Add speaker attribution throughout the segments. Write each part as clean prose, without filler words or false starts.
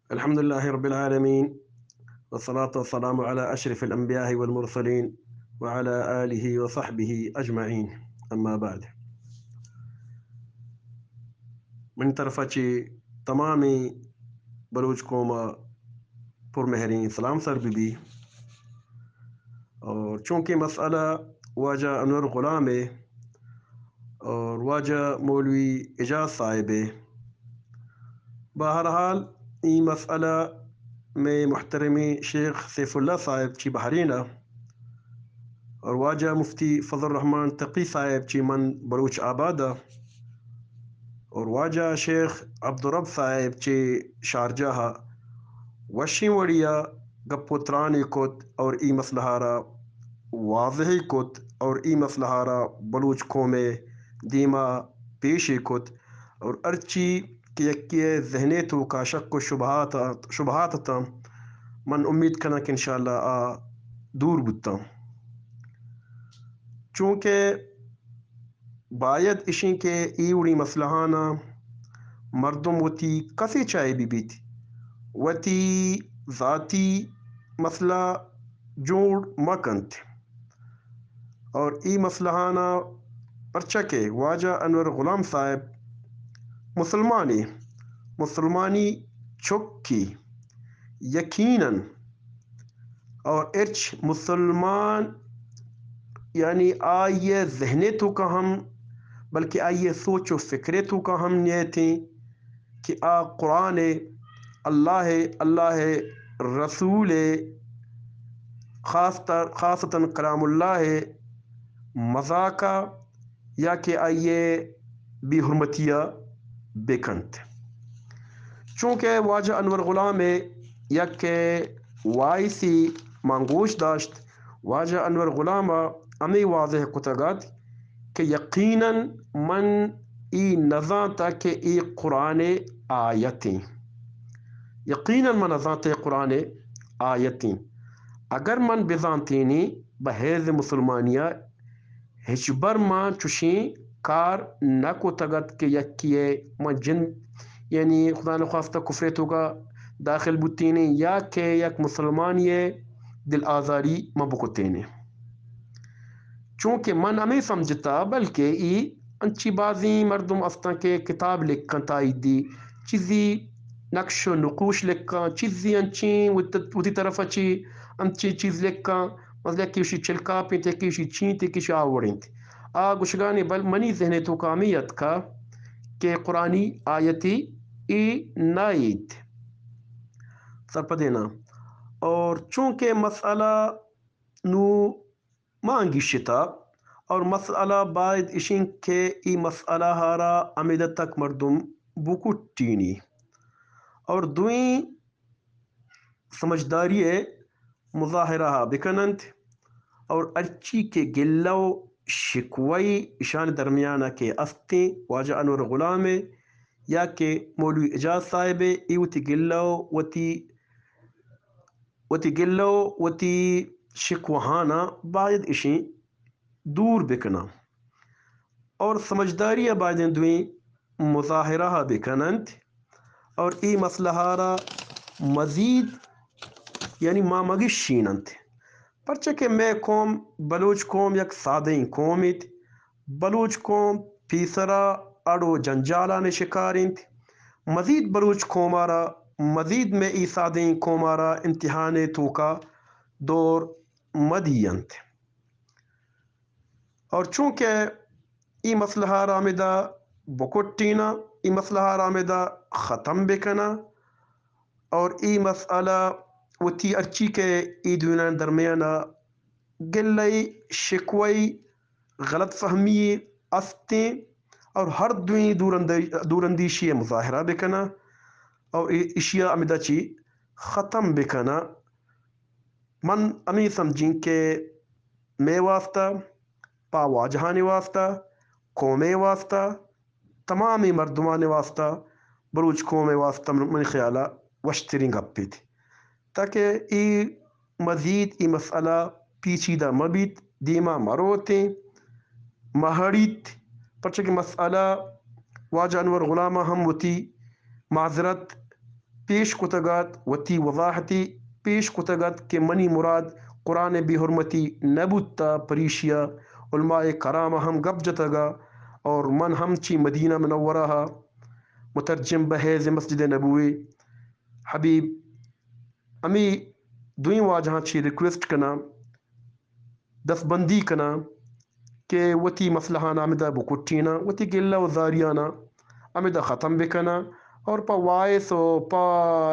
Speaker 1: الحمد لله رب العالمين، والصلاة والسلام على أشرف الأنبياء والمرسلين وعلى آله وصحبه أجمعين. أما بعد، من طرف تمامی بلوچ قوما پر مہرین سلام سر بی اور چونکہ مسئلہ واجہ انور غلام ہے اور واجہ مولوی اجاز صاحب ہے، بہرحال یہ مسئلہ میں محترمی شیخ سیف اللہ صاحب چی بحرینہ اور واجہ مفتی فضل الرحمن تقی صاحب چی من بلوچ آبادہ اور واجہ شیخ عبدالرب صاحب چی شارجہ وشی وڑیا گپوترانی کت اور ای مسلحارا واضحی کت اور ای مسلحارا بلوچ قوم دیما پیشی کت اور ارچی کہ ذہنیتو کا شک و شبہات تا من امید کنا کہ انشاءاللہ دور بتا، چونکہ باید اشیں کے ایوڑی مسلحانا مردم وتی کسی چائے بھی بیت وتی ذاتی مسئلہ جوڑ مکنت اور ای مسلحانا پرچکے واجہ انور غلام صاحب مسلمانی چھکی یقیناً اور ارچ مسلمان یعنی آئیے ذہنیتو کا ہم بلکہ آئیے سوچ و فکریتو کا ہم نیتیں کہ قرآن اللہ رسول خاصتاً کلام اللہ مذاقہ یا کہ آئیے بھی حرمتیہ بیکنت، چونکہ واجہ انور غلام یا کہ وائسی مانگوش داشت واجہ انور غلام امی واضح کتگات کہ یقیناً من ای نزانتا کہ ای قرآن آیتیں یقیناً من نزانتا قرآن آیتیں اگر من بزانتینی بحیث مسلمانیہ ہچبر ما چشیں کار نکو تگت کہ یکیے من جن یعنی خدا نخواستہ کفریتو کا داخل بتینی یا کہ یک مسلمانی دل آزاری مبکتینی، چونکہ من ہمیں سمجھتا بلکہ ای انچی بازی مردم استا کے کتاب لکھن تائید دی چیزی نقش و نقوش لکھن چیزی انچی وتی طرف اچھی انچی چیز لکھن مثلا کیوشی چلکا پینتے کیوشی چینتے کیوشی آورینتے گشگانی بل منی ذہن تو کامیت کا کہ قرآنی آیتی ای نائید سرپدینا اور چونکہ مسئلہ نو مانگی شتا اور مسئلہ باید اشین کے ای مسئلہ ہارا امیدت تک مردم بکٹینی اور دوئیں سمجھداری مظاہرہ بکننت اور ارچی کے گلو شکوئی اشان درمیانہ کے استے واجہ انور غلام یا کہ مولوی اجاز صاحب ایوتی گلو وتی شکوہانا باید اشیں دور بکنا اور سمجھداری باید دوئیں مظاہرہ بکننت اور ای مسلحارا مزید یعنی مامگش شیننت پرچہ کہ میں قوم بلوچ قوم یک سادیں قومیت بلوچ قوم پیسرا اڑو جنجالانے شکارینت مزید بلوچ قومارا مزید میں ای سادیں قومارا امتحان تو کا دور مدینت اور چونکہ ای مسئلہ رامدہ بکٹینا ای مسئلہ رامدہ ختم بکنا اور ای مسئلہ وتی ارچی کے ای دوینا درمیانہ گلئی شکوئی غلط فہمی استیں اور ہر دویں دوراندیشی مظاہرہ بکنا اور اشیاء امیدہ چی ختم بکنا من امی سمجھیں کہ میں واسطہ پا واجہانے واسطہ قومے واسطہ تمامی مردمانے واسطہ بلوچ قومے واسطہ من خیالہ وشترین گپی تھی تاکہ ای مزید ای مسئلہ پیچیدہ مبیت دیما مروتیں مہڑیت پرچہ کہ مسئلہ واجہ انور غلامہ ہم وتی معذرت پیش کتگات وتی وضاحتی پیش کتگات کہ منی مراد قرآن بھی حرمتی نبوتا پریشیا علماء کرام ہم گپ جتگا اور من ہم چی مدینہ منورہ مترجم بحیز مسجد نبوی حبیب امی دوئی واجہاں چی ریکویسٹ کنا دست بندی کنا کہ وتی مسلحانا امیدہ بکٹینا وتی گلہ و زاریانا امیدہ ختم بکنا اور پا وائس و پا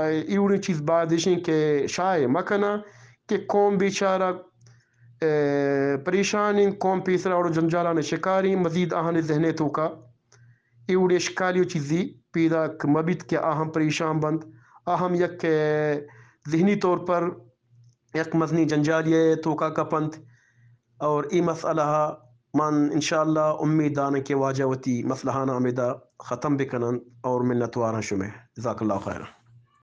Speaker 1: ایوڑی چیز بادشیں کہ شائع مکنا کہ قوم بیچارہ پریشانی قوم پیسرا اور جنجالان شکاری مزید آہن ذہنے تو کا ایوڑی اشکالیو چیزی پیدا مبید کہ آہم پریشان بند آہم یک ذہنی طور پر یک مزنی جنجالیہ تو کا کپنت اور ای مسئلہ من انشاءاللہ امید دانا کہ واجہ وتی مسلحانا امیدہ ختم بکنن اور منت وارن شمع جزاک اللہ خیر.